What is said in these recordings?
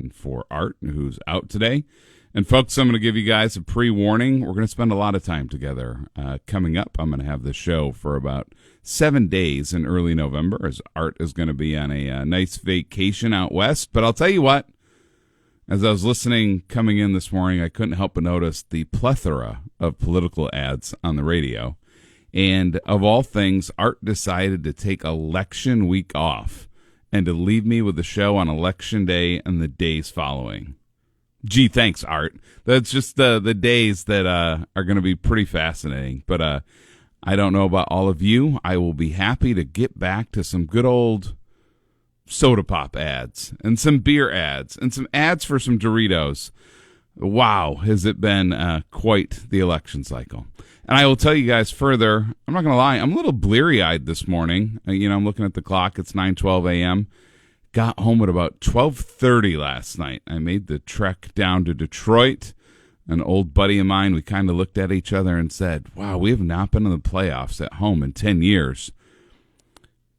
in for Art, who's out today. And folks, I'm going to give you guys a pre-warning. We're going to spend a lot of time together. Coming up, I'm going to have the show for about 7 days in early November, as Art is going to be on a nice vacation out west. But I'll tell you what, as I was listening coming in this morning, I couldn't help but notice the plethora of political ads on the radio. And of all things, Art decided to take election week off and to leave me with the show on election day and the days following. Gee, thanks, Art. That's just the days that are going to be pretty fascinating. But I don't know about all of you. I will be happy to get back to some good old soda pop ads and some beer ads and some ads for some Doritos. Wow, has it been quite the election cycle. And I will tell you guys further, I'm not going to lie, I'm a little bleary-eyed this morning. I'm looking at the clock. It's 9:12 a.m. Got home at about 12:30 last night. I made the trek down to Detroit. An old buddy of mine, we kind of looked at each other and said, wow, we have not been in the playoffs at home in 10 years.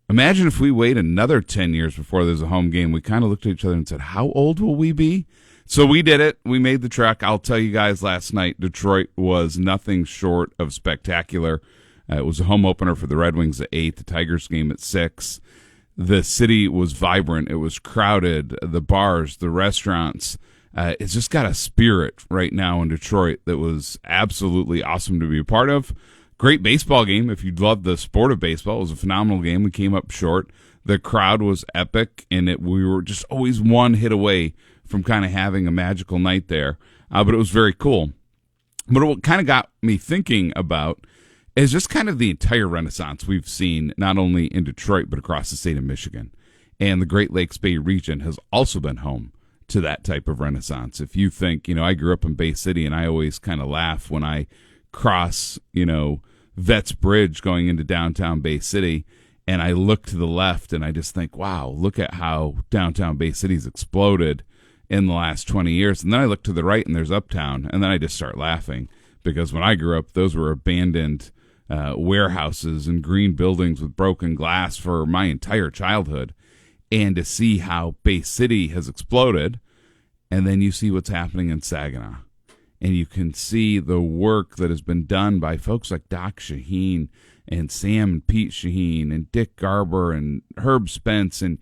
Imagine if we wait another 10 years before there's a home game. We kind of looked at each other and said, how old will we be? So we did it. We made the trek. I'll tell you guys, last night, Detroit was nothing short of spectacular. It was a home opener for the Red Wings at 8, the Tigers game at 6. The city was vibrant. It was crowded. The bars, the restaurants. It's just got a spirit right now in Detroit that was absolutely awesome to be a part of. Great baseball game. If you love the sport of baseball, it was a phenomenal game. We came up short. The crowd was epic, and we were just always one hit away from kind of having a magical night there. But it was very cool. But what kind of got me thinking about is just kind of the entire renaissance we've seen, not only in Detroit, but across the state of Michigan. And the Great Lakes Bay region has also been home to that type of renaissance. If you think, I grew up in Bay City, and I always kind of laugh when I cross, Vets Bridge going into downtown Bay City, and I look to the left and I just think, wow, look at how downtown Bay City's exploded in the last 20 years. And then I look to the right and there's Uptown, and then I just start laughing, because when I grew up, those were abandoned warehouses and green buildings with broken glass for my entire childhood. And to see how Bay City has exploded, and then you see what's happening in Saginaw. And you can see the work that has been done by folks like Doc Shaheen and Sam and Pete Shaheen and Dick Garber and Herb Spence, and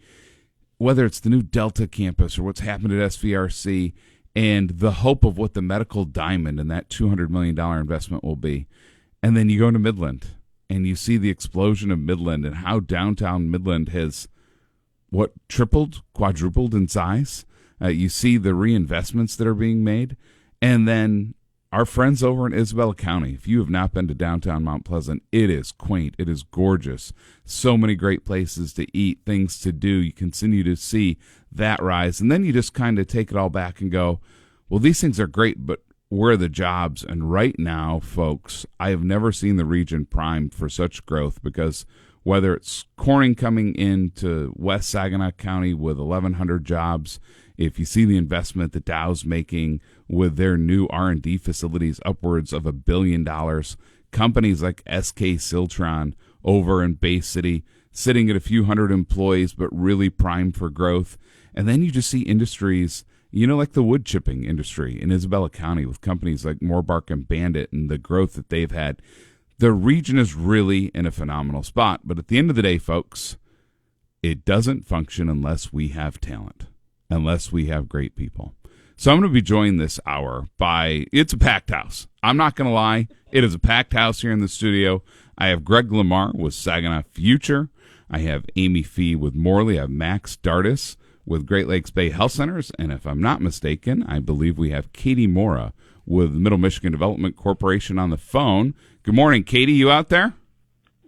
whether it's the new Delta campus or what's happened at SVRC, and the hope of what the medical diamond and that $200 million investment will be. And then you go to Midland, and you see the explosion of Midland and how downtown Midland has, tripled, quadrupled in size. You see the reinvestments that are being made. And then our friends over in Isabella County, if you have not been to downtown Mount Pleasant, it is quaint. It is gorgeous. So many great places to eat, things to do. You continue to see that rise. And then you just kind of take it all back and go, well, these things are great, but where are the jobs? And right now, folks, I have never seen the region primed for such growth, because whether it's Corning coming into West Saginaw County with 1,100 jobs, if you see the investment that Dow's making with their new R&D facilities upwards of $1 billion, companies like SK Siltron over in Bay City sitting at a few hundred employees but really primed for growth. And then you just see industries, like the wood chipping industry in Isabella County with companies like Moorbark and Bandit and the growth that they've had. The region is really in a phenomenal spot. But at the end of the day, folks, it doesn't function unless we have talent, unless we have great people. So I'm going to be joined this hour by, it's a packed house. I'm not going to lie. It is a packed house here in the studio. I have Greg Lamar with Saginaw Future. I have Amy Fee with Morley. I have Max Dardis with Great Lakes Bay Health Centers. And if I'm not mistaken, I believe we have Katie Mora with Middle Michigan Development Corporation on the phone. Good morning, Katie. You out there?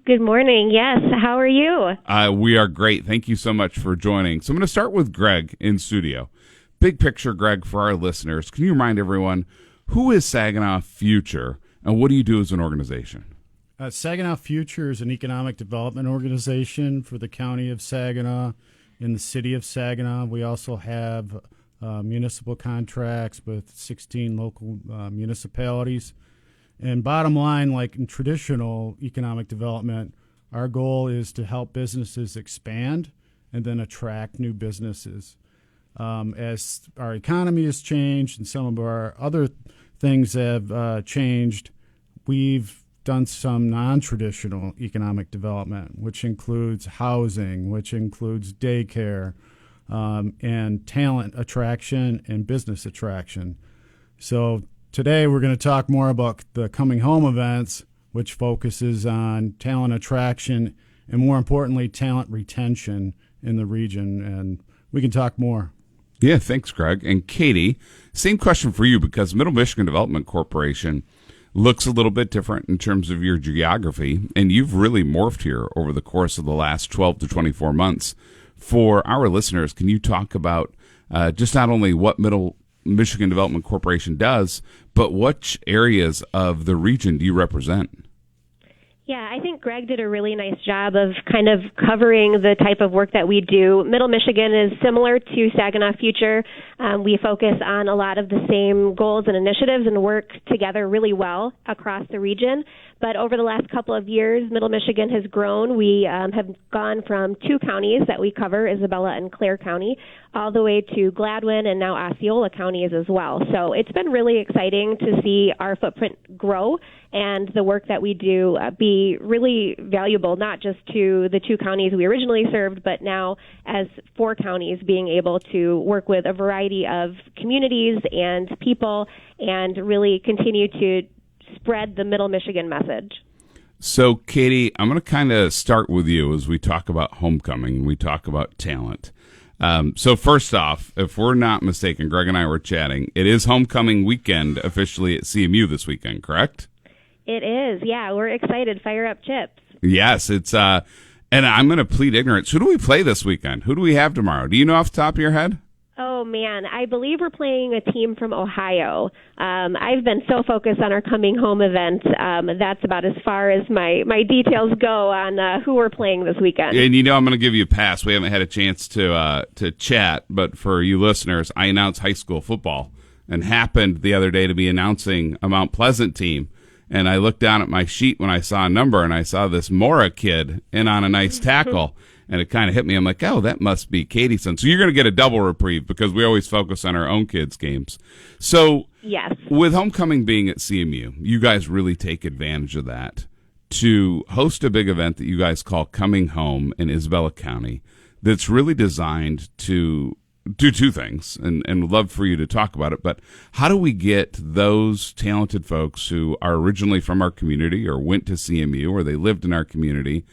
Good morning. Yes. How are you? We are great. Thank you so much for joining. So I'm going to start with Greg in studio. Big picture, Greg, for our listeners. Can you remind everyone, who is Saginaw Future, and what do you do as an organization? Saginaw Future is an economic development organization for the county of Saginaw and the city of Saginaw. We also have municipal contracts with 16 local municipalities. And bottom line, like in traditional economic development, our goal is to help businesses expand and then attract new businesses. as our economy has changed and some of our other things have changed, we've done some non-traditional economic development, which includes housing, which includes daycare, and talent attraction and business attraction. So today we're going to talk more about the Coming Home events, which focuses on talent attraction and, more importantly, talent retention in the region. And we can talk more. Yeah, thanks, Greg. And Katie, same question for you, because Middle Michigan Development Corporation looks a little bit different in terms of your geography, and you've really morphed here over the course of the last 12 to 24 months. For our listeners, can you talk about just not only what Middle Michigan Development Corporation does, but which areas of the region do you represent? Yeah, I think Greg did a really nice job of kind of covering the type of work that we do. Middle Michigan is similar to Saginaw Future. We focus on a lot of the same goals and initiatives and work together really well across the region. But over the last couple of years, Middle Michigan has grown. We have gone from 2 counties that we cover, Isabella and Clare County, all the way to Gladwin and now Osceola counties as well. So it's been really exciting to see our footprint grow and the work that we do be really valuable, not just to the 2 counties we originally served, but now as 4 counties, being able to work with a variety of communities and people and really continue to spread the Middle Michigan message. So, Katie, I'm going to kind of start with you as we talk about homecoming, we talk about talent. So first off, if we're not mistaken, Greg and I were chatting, it is homecoming weekend officially at CMU this weekend, correct? It is, yeah. We're excited. Fire up chips. Yes, it's, and I'm going to plead ignorance. Who do we play this weekend? Who do we have tomorrow? Do you know off the top of your head? Oh, man. I believe we're playing a team from Ohio. I've been so focused on our Coming Home event. That's about as far as my details go on who we're playing this weekend. And you know I'm going to give you a pass. We haven't had a chance to chat, but for you listeners, I announced high school football and happened the other day to be announcing a Mount Pleasant team. And I looked down at my sheet when I saw a number, and I saw this Mora kid in on a nice tackle. And it kind of hit me. I'm like, oh, that must be Katie's son. So you're going to get a double reprieve because we always focus on our own kids' games. So yes, with homecoming being at CMU, you guys really take advantage of that to host a big event that you guys call Coming Home in Isabella County that's really designed to do 2 things, and would love for you to talk about it. But how do we get those talented folks who are originally from our community or went to CMU or they lived in our community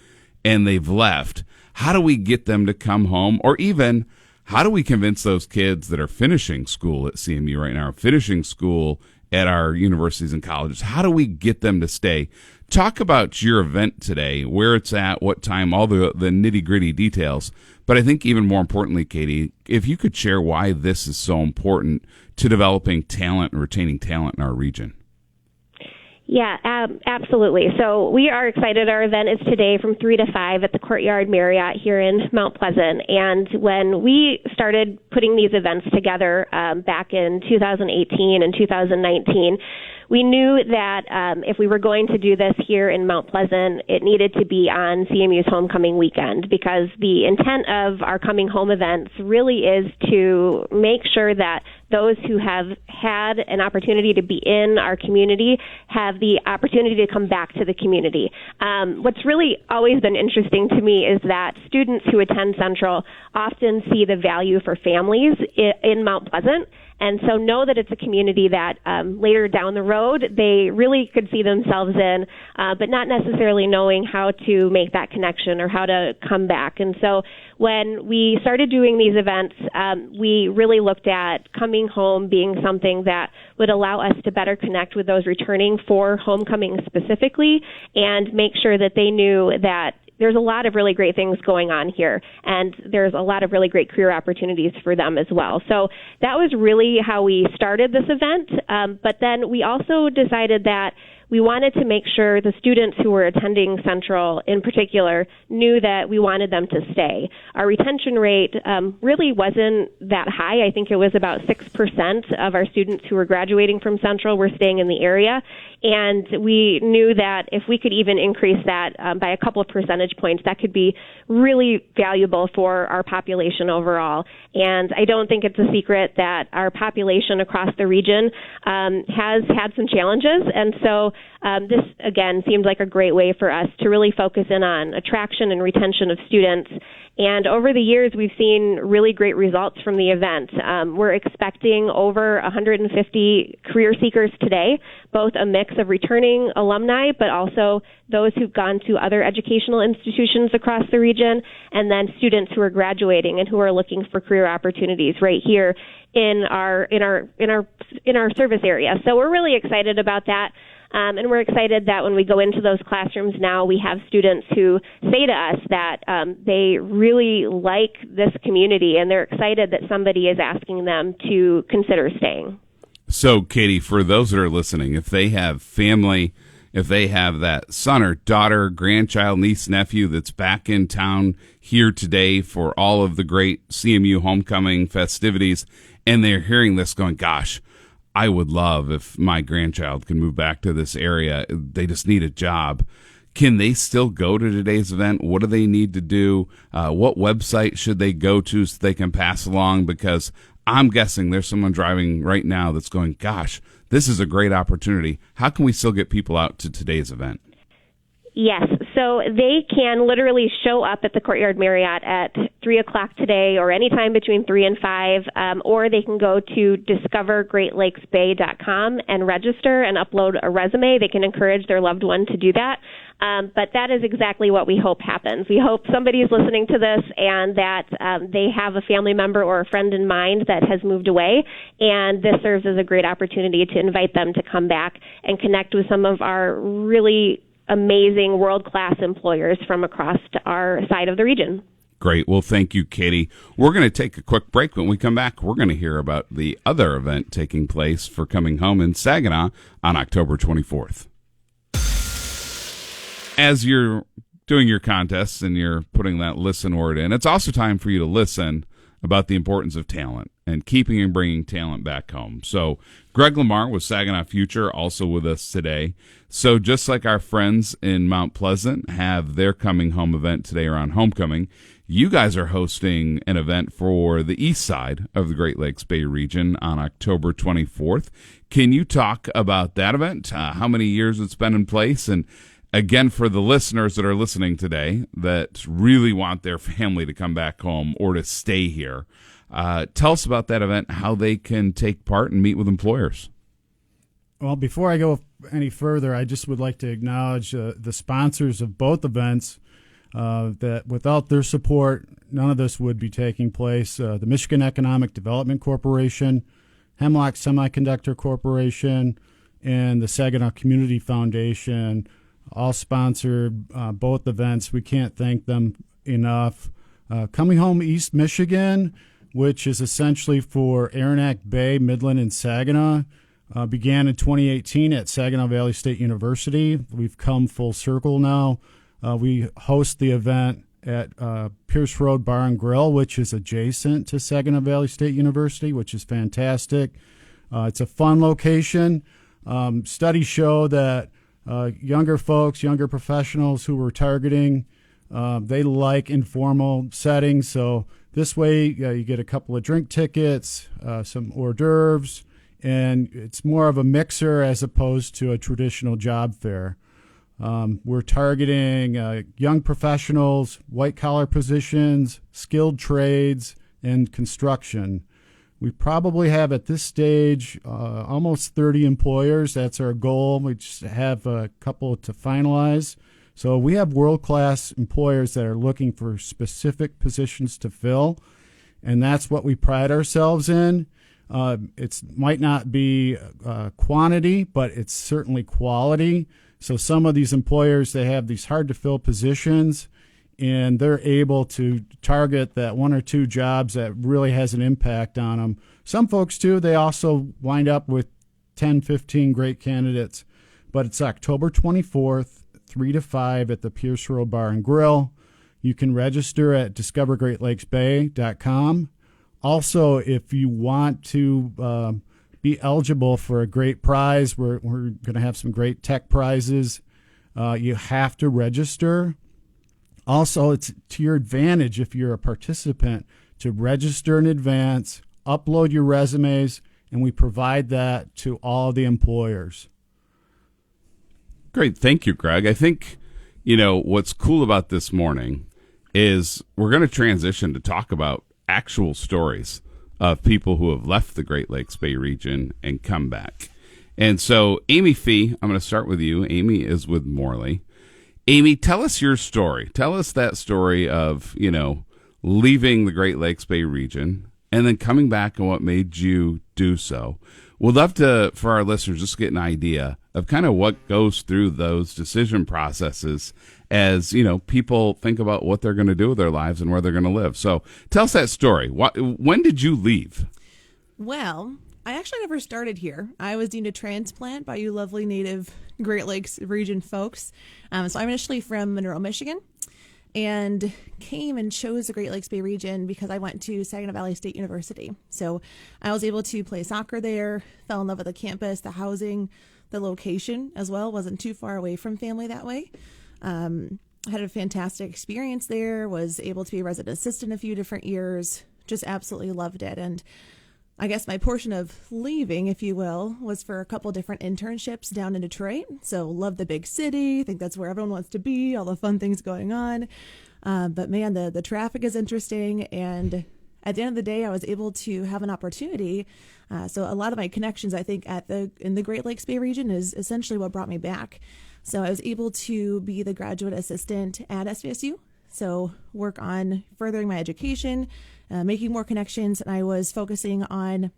and they've left, how do we get them to come home? Or even, how do we convince those kids that are finishing school at CMU right now, finishing school at our universities and colleges, how do we get them to stay? Talk about your event today, where it's at, what time, all the nitty-gritty details. But I think even more importantly, Katie, if you could share why this is so important to developing talent and retaining talent in our region. Yeah, absolutely. So we are excited. Our event is today from 3 to 5 at the Courtyard Marriott here in Mount Pleasant. And when we started putting these events together back in 2018 and 2019, we knew that if we were going to do this here in Mount Pleasant, it needed to be on CMU's homecoming weekend, because the intent of our Coming Home events really is to make sure that those who have had an opportunity to be in our community have the opportunity to come back to the community. What's really always been interesting to me is that students who attend Central often see the value for families in Mount Pleasant, and so know that it's a community that later down the road they really could see themselves in, but not necessarily knowing how to make that connection or how to come back. And so when we started doing these events, we really looked at Coming Home being something that would allow us to better connect with those returning for homecoming specifically, and make sure that they knew that there's a lot of really great things going on here, and there's a lot of really great career opportunities for them as well. So that was really how we started this event. But then we also decided that we wanted to make sure the students who were attending Central in particular knew that we wanted them to stay. Our retention rate really wasn't that high. I think it was about 6% of our students who were graduating from Central were staying in the area. And we knew that if we could even increase that by a couple of percentage points, that could be really valuable for our population overall. And I don't think it's a secret that our population across the region has had some challenges. And so this, again, seemed like a great way for us to really focus in on attraction and retention of students. And over the years, we've seen really great results from the event. We're expecting over 150 career seekers today, both a mix of returning alumni, but also those who've gone to other educational institutions across the region, and then students who are graduating and who are looking for career opportunities right here in our service area. So we're really excited about that. And we're excited that when we go into those classrooms now, we have students who say to us that they really like this community and they're excited that somebody is asking them to consider staying. So, Katie, for those that are listening, if they have family, if they have that son or daughter, grandchild, niece, nephew that's back in town here today for all of the great CMU homecoming festivities, and they're hearing this going, gosh, I would love if my grandchild can move back to this area. They just need a job. Can they still go to today's event? What do they need to do? What website should they go to so they can pass along? Because I'm guessing there's someone driving right now that's going, gosh, this is a great opportunity. How can we still get people out to today's event? Yes, so they can literally show up at the Courtyard Marriott at 3 o'clock today or anytime between 3 and 5, or they can go to discovergreatlakesbay.com and register and upload a resume. They can encourage their loved one to do that. But that is exactly what we hope happens. We hope somebody is listening to this and that they have a family member or a friend in mind that has moved away, and this serves as a great opportunity to invite them to come back and connect with some of our really amazing world-class employers from across our side of the region. Great. Well, thank you, Katie. We're going to take a quick break. When we come back, we're going to hear about the other event taking place for Coming Home in Saginaw on October 24th. As you're doing your contests and you're putting that listen word in, it's also time for you to listen about the importance of talent and keeping and bringing talent back home. So Greg Lamar with Saginaw Future also with us today. So just like our friends in Mount Pleasant have their Coming Home event today around homecoming, you guys are hosting an event for the east side of the Great Lakes Bay region on October 24th. Can you talk about that event, how many years it's been in place, and again, for the listeners that are listening today that really want their family to come back home or to stay here, tell us about that event, how they can take part and meet with employers. Well, before I go any further, I just would like to acknowledge the sponsors of both events, that without their support, none of this would be taking place. The Michigan Economic Development Corporation, Hemlock Semiconductor Corporation, and the Saginaw Community Foundation all sponsored both events. We can't thank them enough. Coming Home East Michigan, which is essentially for Aranac Bay, Midland, and Saginaw, began in 2018 at Saginaw Valley State University. We've come full circle now. We host the event at Pierce Road Bar and Grill, which is adjacent to Saginaw Valley State University, which is fantastic. It's a fun location. Studies show that younger folks, younger professionals who we're targeting, they like informal settings. So this way you get a couple of drink tickets, some hors d'oeuvres, and it's more of a mixer as opposed to a traditional job fair. We're targeting young professionals, white-collar positions, skilled trades, and construction. We probably have at this stage almost 30 employers. That's our goal. We just have a couple to finalize. So we have world-class employers that are looking for specific positions to fill, and that's what we pride ourselves in. It might not be quantity, but it's certainly quality. So some of these employers, they have these hard-to-fill positions, and they're able to target that one or two jobs that really has an impact on them. Some folks, too, they also wind up with 10, 15 great candidates. but it's October 24th, 3 to 5 at the Pierce Road Bar and Grill. You can register at discovergreatlakesbay.com. Also, if you want to be eligible for a great prize, we're going to have some great tech prizes. You have to register. Also, it's to your advantage if you're a participant to register in advance, upload your resumes, and we provide that to all the employers. Great. Thank you, Greg. I think, what's cool about this morning is we're going to transition to talk about actual stories of people who have left the Great Lakes Bay region and come back. And so, Amy Fee, I'm going to start with you. Amy is with Morley. Amy, tell us your story. Tell us that story of, leaving the Great Lakes Bay region and then coming back and what made you do so. We'd love to, for our listeners, just get an idea of kind of what goes through those decision processes as, people think about what they're going to do with their lives and where they're going to live. So tell us that story. When did you leave? Well, I actually never started here. I was deemed a transplant by you lovely native Great Lakes region folks. So I'm initially from Monroe, Michigan, and came and chose the Great Lakes Bay region because I went to Saginaw Valley State University. So I was able to play soccer there, fell in love with the campus, the housing, the location as well. Wasn't too far away from family that way. I had a fantastic experience there, was able to be a resident assistant a few different years, just absolutely loved it. And I guess my portion of leaving, if you will, was for a couple different internships down in Detroit. So love the big city. I think that's where everyone wants to be, all the fun things going on. But man, the traffic is interesting. And at the end of the day, I was able to have an opportunity. So a lot of my connections, I think, in the Great Lakes Bay region is essentially what brought me back. So I was able to be the graduate assistant at SVSU. So work on furthering my education, making more connections, and I was focusing on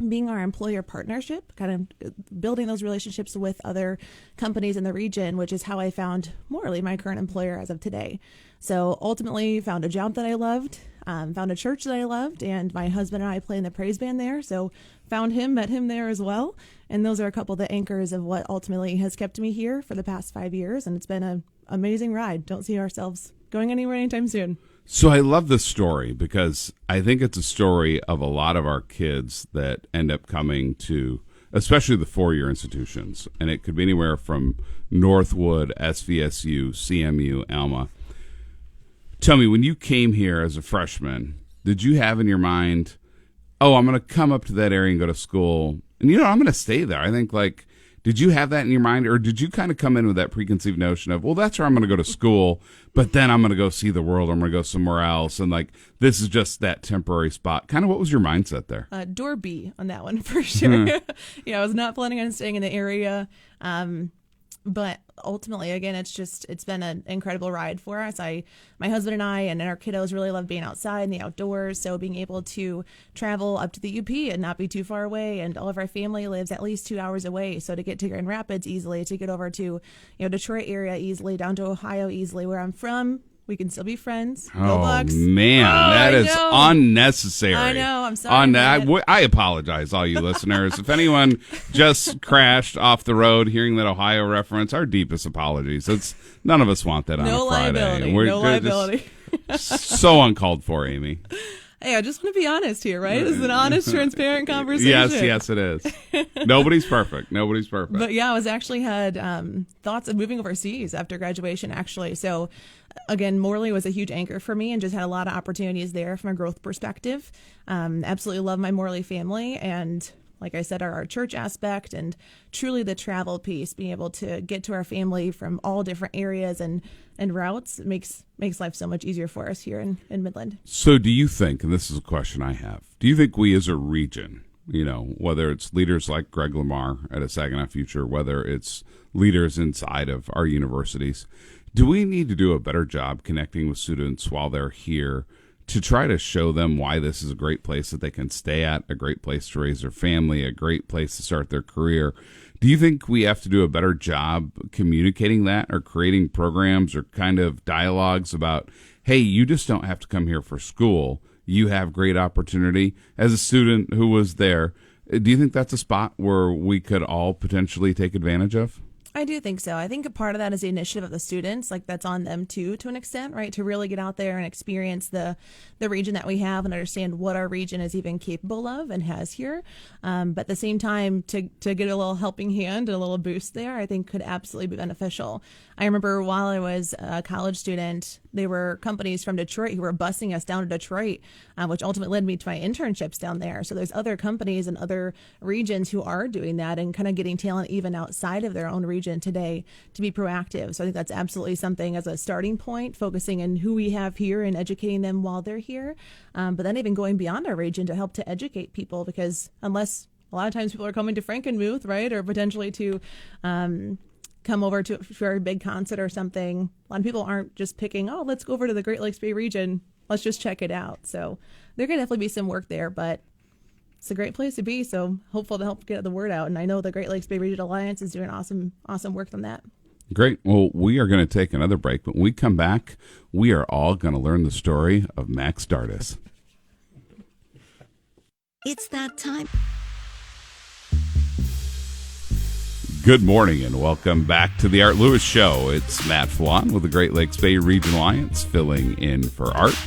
being our employer partnership, kind of building those relationships with other companies in the region, which is how I found Morley, my current employer as of today. So ultimately found a job that I loved, found a church that I loved, and my husband and I play in the praise band there. So found him, met him there as well. And those are a couple of the anchors of what ultimately has kept me here for the past 5 years. And it's been an amazing ride. Don't see ourselves going anywhere anytime soon. So I love this story because I think it's a story of a lot of our kids that end up coming to, especially the four-year institutions. And it could be anywhere from Northwood, SVSU, CMU, Alma. Tell me, when you came here as a freshman, did you have in your mind, oh, I'm going to come up to that area and go to school, and I'm going to stay there? I think, did you have that in your mind, or did you kind of come in with that preconceived notion of, well, that's where I'm going to go to school, but then I'm going to go see the world, I'm going to go somewhere else, and this is just that temporary spot? Kind of what was your mindset there? Door B on that one for sure. I was not planning on staying in the area. But ultimately, again, it's been an incredible ride for us. My husband and I and our kiddos really love being outside in the outdoors. So being able to travel up to the UP and not be too far away, and all of our family lives at least 2 hours away. So to get to Grand Rapids easily, to get over to Detroit area easily, down to Ohio easily, where I'm from, we can still be friends. Go Bucks. Man, that is unnecessary. I know. I'm sorry. I apologize, all you listeners. If anyone just crashed off the road hearing that Ohio reference, our deepest apologies. None of us want that on a Friday. No liability. So uncalled for, Amy. Hey, I just want to be honest here, right? This is an honest, transparent conversation. Yes, it is. Nobody's perfect. But yeah, I was actually had thoughts of moving overseas after graduation, actually. So again, Morley was a huge anchor for me and just had a lot of opportunities there from a growth perspective. Absolutely love my Morley family. And like I said, our church aspect and truly the travel piece, being able to get to our family from all different areas and routes makes life so much easier for us here in Midland. So do you think, and this is a question I have, do you think we as a region, whether it's leaders like Greg Lamar at a Saginaw Future, whether it's leaders inside of our universities, do we need to do a better job connecting with students while they're here to try to show them why this is a great place that they can stay at, a great place to raise their family, a great place to start their career? Do you think we have to do a better job communicating that, or creating programs or kind of dialogues about, hey, you just don't have to come here for school. You have great opportunity. As a student who was there, do you think that's a spot where we could all potentially take advantage of? I do think so. I think a part of that is the initiative of the students. Like that's on them too, to an extent, right? To really get out there and experience the region that we have and understand what our region is even capable of and has here. But at the same time, to get a little helping hand and a little boost there, I think could absolutely be beneficial. I remember while I was a college student, there were companies from Detroit who were busing us down to Detroit, which ultimately led me to my internships down there. So there's other companies and other regions who are doing that and kind of getting talent even outside of their own region today to be proactive. So I think that's absolutely something as a starting point, focusing on who we have here and educating them while they're here. But then even going beyond our region to help to educate people, because unless a lot of times people are coming to Frankenmuth, right, or potentially to come over to for a big concert or something, a lot of people aren't just picking, oh, let's go over to the Great Lakes Bay region, let's just check it out. So there can definitely be some work there, but it's a great place to be. So hopeful to help get the word out. And I know the Great Lakes Bay Region Alliance is doing awesome work on that. Great. Well, we are going to take another break, but when we come back, we are all going to learn the story of Max Dardis. It's that time. Good morning and welcome back to the Art Lewis Show. It's Matt Fallon with the Great Lakes Bay Region Alliance filling in for Art.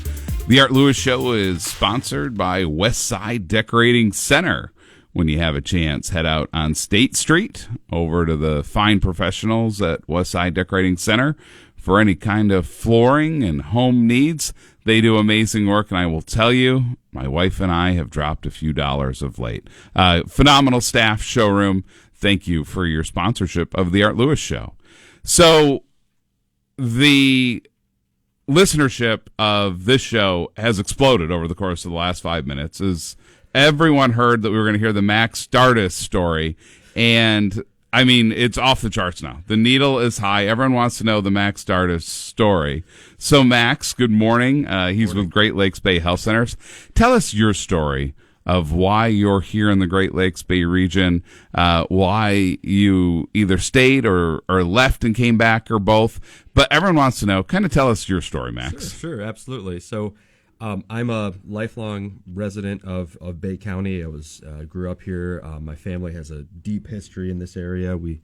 The Art Lewis Show is sponsored by Westside Decorating Center. When you have a chance, head out on State Street over to the fine professionals at Westside Decorating Center for any kind of flooring and home needs. They do amazing work, and I will tell you, my wife and I have dropped a few dollars of late. Phenomenal staff, showroom. Thank you for your sponsorship of the Art Lewis Show. So the listenership of this show has exploded over the course of the last 5 minutes as everyone heard that we were going to hear the Max Dardis story. And, I mean, it's off the charts now. The needle is high. Everyone wants to know the Max Dardis story. So, Max, good morning. He's with Great Lakes Bay Health Centers. Tell us your story of why you're here in the Great Lakes Bay region, why you either stayed or left and came back or both. But everyone wants to know. Kind of tell us your story, Max. Sure, absolutely. So I'm a lifelong resident of Bay County. I grew up here. My family has a deep history in this area. We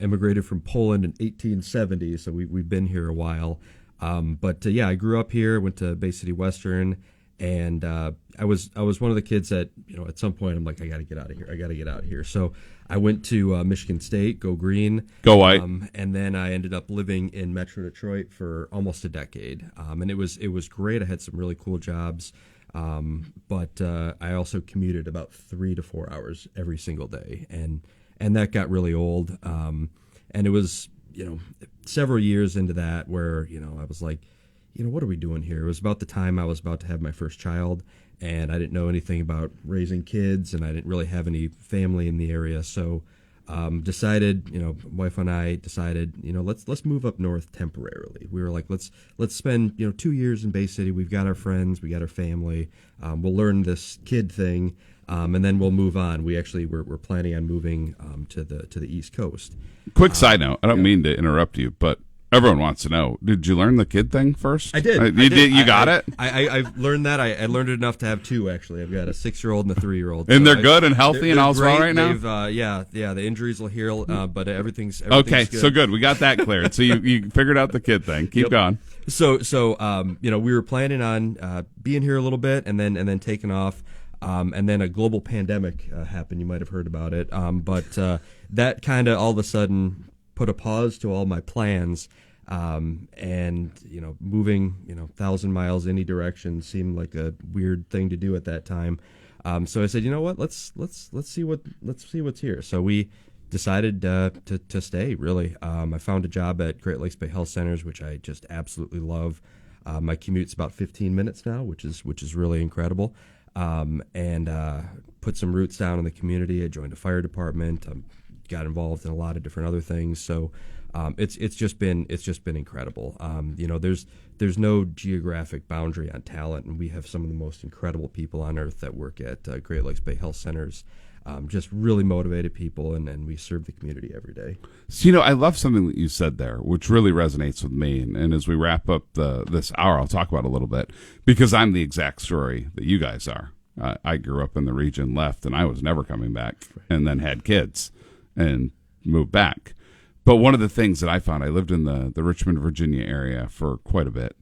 immigrated from Poland in 1870, so we've been here a while. But I grew up here, went to Bay City Western, and I was one of the kids that, at some point I'm like, I got to get out of here. I got to get out of here. So I went to Michigan State, go green. Go white. And then I ended up living in Metro Detroit for almost a decade. And it was great. I had some really cool jobs. But I also commuted about 3 to 4 hours every single day. And that got really old. And it was, several years into that where, I was like, what are we doing here? It was about the time I was about to have my first child, and I didn't know anything about raising kids, and I didn't really have any family in the area. So decided, wife and I decided, let's move up north temporarily. We were like, let's spend, 2 years in Bay City. We've got our friends, we got our family. We'll learn this kid thing, and then we'll move on. We're planning on moving to the East Coast. Quick side note. I don't mean to interrupt you, but everyone wants to know, did you learn the kid thing first? I did. You got it? I learned that. I learned it enough to have 2, actually. I've got a 6-year-old and a 3-year-old. And they're good and healthy and all's well right now? The injuries will heal, but everything's okay, good. So good. We got that cleared. So you figured out the kid thing. Keep going. So we were planning on being here a little bit and then taking off. And then a global pandemic happened. You might have heard about it. But that kind of all of a sudden put a pause to all my plans. And moving 1,000 miles any direction seemed like a weird thing to do at that time. So I said, you know what, let's see what's here. So we decided to stay. Really, I found a job at Great Lakes Bay Health Centers, which I just absolutely love. My commute's about 15 minutes now, which is really incredible. And put some roots down in the community. I joined a fire department. Got involved in a lot of different other things. So. It's just been incredible. There's no geographic boundary on talent, and we have some of the most incredible people on earth that work at Great Lakes Bay Health Centers. Just really motivated people, and we serve the community every day. So, I love something that you said there, which really resonates with me. And as we wrap up this hour, I'll talk about it a little bit, because I'm the exact story that you guys are. I grew up in the region, left, and I was never coming back, and then had kids and moved back. But one of the things that I found, I lived in the Richmond, Virginia area for quite a bit,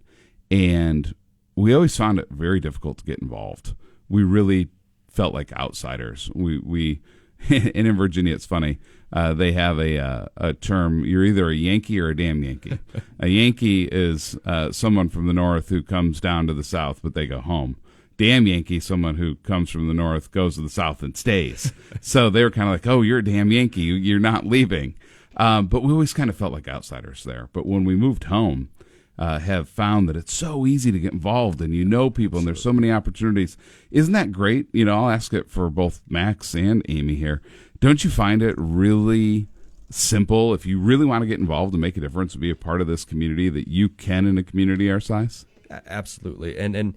and we always found it very difficult to get involved. We really felt like outsiders. We and in Virginia, it's funny. They have a term. You're either a Yankee or a damn Yankee. A Yankee is someone from the north who comes down to the south, but they go home. Damn Yankee, someone who comes from the north, goes to the south and stays. So they were kind of like, oh, you're a damn Yankee. You're not leaving. But we always kind of felt like outsiders there. But when we moved home, have found that it's so easy to get involved, and you know people, and there's so many opportunities. Isn't that great? You know, I'll ask it for both Max and Amy here. Don't you find it really simple, if you really want to get involved and make a difference and be a part of this community, that you can in a community our size? Absolutely. And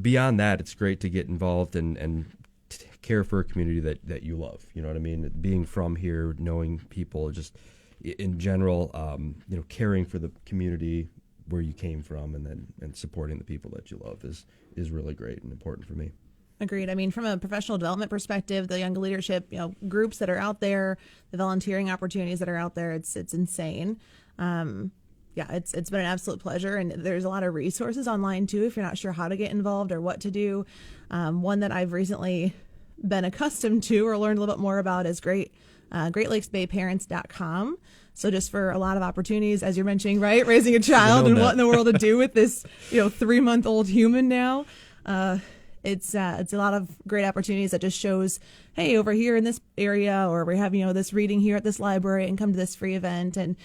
beyond that, it's great to get involved and care for a community that you love. You know what I mean? Being from here, knowing people, just in general, caring for the community where you came from, and supporting the people that you love is really great and important for me. Agreed. I mean, from a professional development perspective, the young leadership, groups that are out there, the volunteering opportunities that are out there, it's insane. It's been an absolute pleasure, and there's a lot of resources online too if you're not sure how to get involved or what to do. One that I've recently been accustomed to or learned a little bit more about is GreatLakesBayParents.com. So just for a lot of opportunities, as you're mentioning, right, raising a child and what in the world to do with this 3-month-old human now. It's a lot of great opportunities that just shows, hey, over here in this area, or we're having this reading here at this library, and come to this free event, and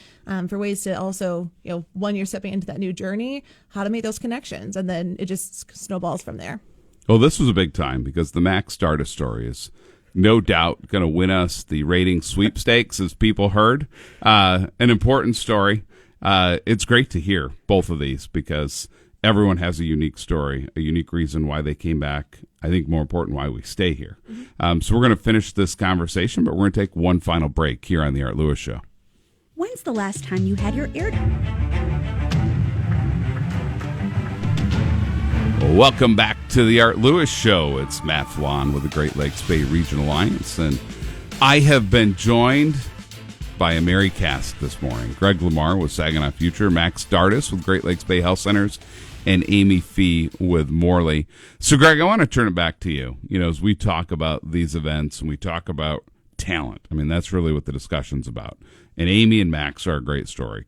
for ways to also when you're stepping into that new journey, how to make those connections, and then it just snowballs from there. Well, this was a big time because the Max Stardust story is no doubt going to win us the rating sweepstakes, as people heard. An important story. It's great to hear both of these because everyone has a unique story, a unique reason why they came back. I think more important, why we stay here. So we're going to finish this conversation, but we're going to take one final break here on the Art Lewis Show. When's the last time you had your air done? Welcome back to the Art Lewis Show. It's Matt Flan with the Great Lakes Bay Regional Alliance, and I have been joined by a merry cast this morning. Greg Lamar with Saginaw Future, Max Stardust with Great Lakes Bay Health Centers, and Amy Fee with Morley. So, Greg, I want to turn it back to you. As we talk about these events and we talk about talent, I mean, that's really what the discussion's about. And Amy and Max are a great story.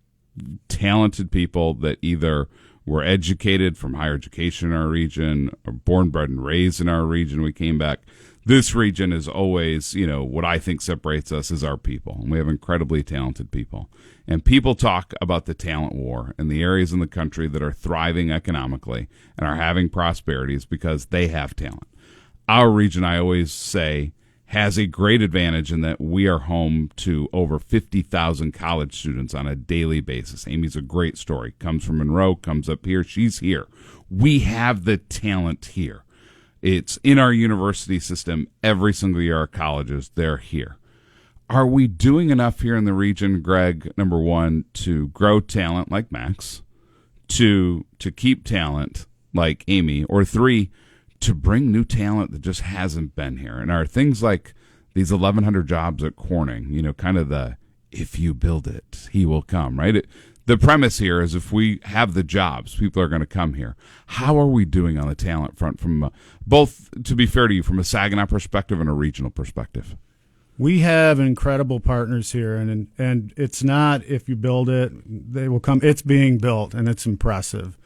Talented people that either were educated from higher education in our region, or born, bred, and raised in our region. We came back. This region is always, what I think separates us is our people. And we have incredibly talented people. And people talk about the talent war and the areas in the country that are thriving economically and are having prosperities because they have talent. Our region, I always say, has a great advantage in that we are home to over 50,000 college students on a daily basis. Amy's a great story. Comes from Monroe, comes up here. She's here. We have the talent here. It's in our university system every single year. Our colleges, they're here. Are we doing enough here in the region, Greg, number one, to grow talent like Max, to keep talent like Amy, or three, to bring new talent that just hasn't been here? And are things like these 1,100 jobs at Corning, kind of the, if you build it, he will come, right? The premise here is if we have the jobs, people are going to come here. How are we doing on the talent front from both, to be fair to you, from a Saginaw perspective and a regional perspective? We have incredible partners here, and it's not if you build it, they will come. It's being built, and it's impressive.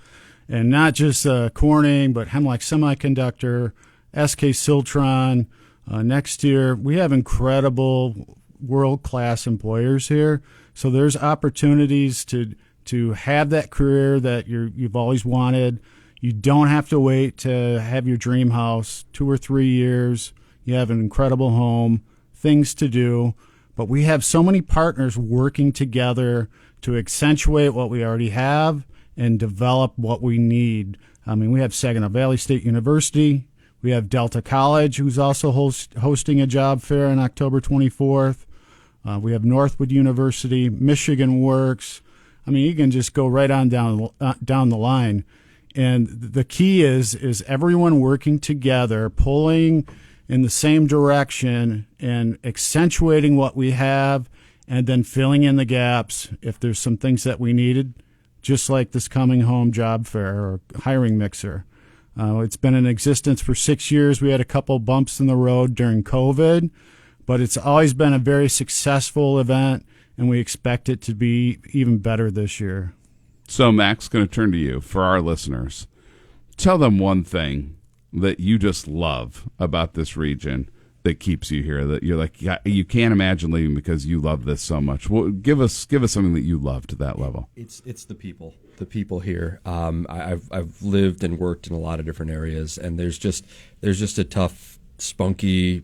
And not just Corning, but Hemlock Semiconductor, SK Siltron. Next year, we have incredible world-class employers here. So there's opportunities to have that career that you've always wanted. You don't have to wait to have your dream house 2 or 3 years. You have an incredible home, things to do. But we have so many partners working together to accentuate what we already have and develop what we need. I mean, we have Saginaw Valley State University. We have Delta College, who's also hosting a job fair on October 24th. We have Northwood University, Michigan Works. I mean, you can just go right on down the line. And the key is everyone working together, pulling in the same direction and accentuating what we have and then filling in the gaps if there's some things that we needed, just like this Coming Home job fair or hiring mixer. It's been in existence for 6 years. We had a couple bumps in the road during COVID, but it's always been a very successful event, and we expect it to be even better this year. So, Max, going to turn to you for our listeners. Tell them one thing that you just love about this region that keeps you here, that you're like, yeah, you can't imagine leaving because you love this so much. Well, give us something that you love to that level. It's the people here. I've lived and worked in a lot of different areas, and there's just a tough, spunky,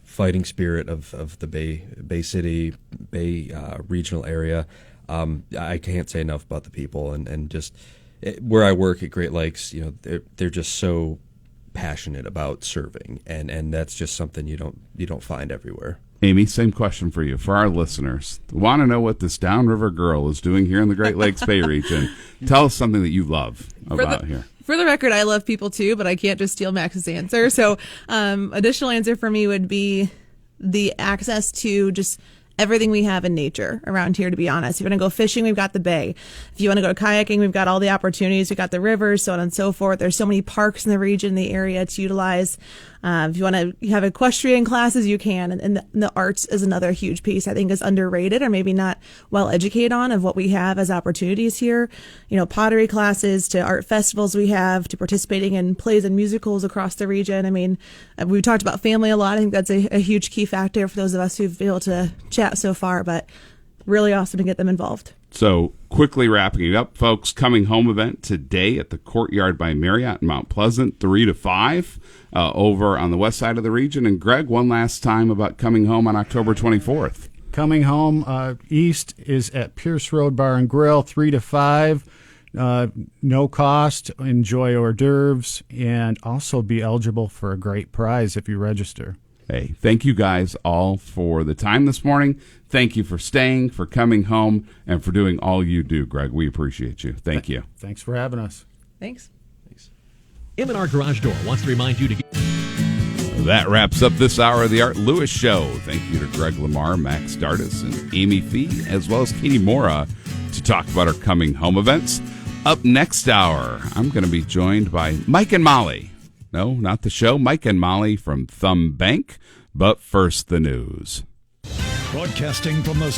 fighting spirit of the Bay City, Bay regional area. I can't say enough about the people, and just where I work at Great Lakes, they're just so passionate about serving, and that's just something you don't find everywhere. Amy, same question for you. For our listeners, want to know what this downriver girl is doing here in the Great Lakes Bay region. Tell us something that you love about here. For the record, I love people too, but I can't just steal Max's answer. So additional answer for me would be the access to just everything we have in nature around here, to be honest. If you want to go fishing, we've got the bay. If you want to go kayaking, we've got all the opportunities. We've got the rivers, so on and so forth. There's so many parks in the region, the area to utilize. If you want to have equestrian classes, you can. And the arts is another huge piece I think is underrated or maybe not well educated on of what we have as opportunities here. Pottery classes to art festivals we have to participating in plays and musicals across the region. I mean, we've talked about family a lot. I think that's a huge key factor for those of us who've been able to chat so far, but really awesome to get them involved. So quickly wrapping it up, folks, Coming Home event today at the Courtyard by Marriott in Mount Pleasant, 3 to 5 over on the west side of the region. And Greg, one last time about Coming Home on October 24th. Coming Home east is at Pierce Road Bar and Grill, 3 to 5. No cost. Enjoy hors d'oeuvres and also be eligible for a great prize if you register. Hey, thank you guys all for the time this morning. Thank you for staying, for coming home, and for doing all you do, Greg. We appreciate you. Thank you. Thanks for having us. Thanks. M&R Garage Door wants to remind you to get... That wraps up this hour of the Art Lewis Show. Thank you to Greg Lamar, Max Dardis, and Amy Fee, as well as Katie Mora, to talk about our Coming Home events. Up next hour, I'm going to be joined by Mike and Molly. No, not the show. Mike and Molly from Thumb Bank. But first, the news. Broadcasting from the